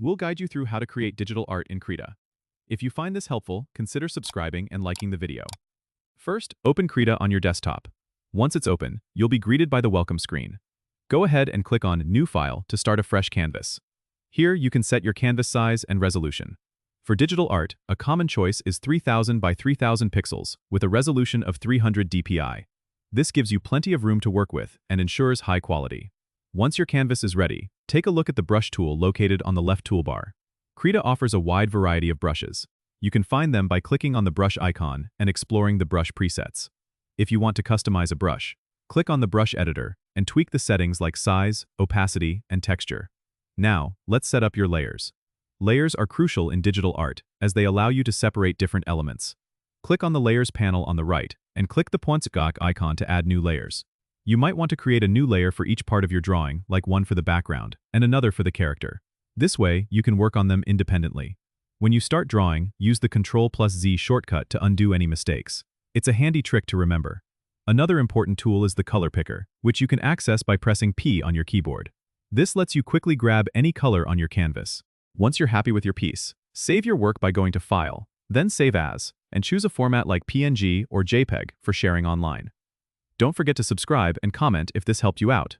We'll guide you through how to create digital art in Krita. If you find this helpful, consider subscribing and liking the video. First, open Krita on your desktop. Once it's open, you'll be greeted by the welcome screen. Go ahead and click on New File to start a fresh canvas. Here, you can set your canvas size and resolution. For digital art, a common choice is 3000 by 3000 pixels with a resolution of 300 dpi. This gives you plenty of room to work with and ensures high quality. Once your canvas is ready, take a look at the brush tool located on the left toolbar. Krita offers a wide variety of brushes. You can find them by clicking on the brush icon and exploring the brush presets. If you want to customize a brush, click on the brush editor and tweak the settings like size, opacity, and texture. Now, let's set up your layers. Layers are crucial in digital art as they allow you to separate different elements. Click on the Layers panel on the right and click the Pointgok icon to add new layers. You might want to create a new layer for each part of your drawing, like one for the background and another for the character. This way, you can work on them independently. When you start drawing, use the Ctrl+Z shortcut to undo any mistakes. It's a handy trick to remember. Another important tool is the color picker, which you can access by pressing P on your keyboard. This lets you quickly grab any color on your canvas. Once you're happy with your piece, save your work by going to File, then Save As, and choose a format like PNG or JPEG for sharing online. Don't forget to subscribe and comment if this helped you out.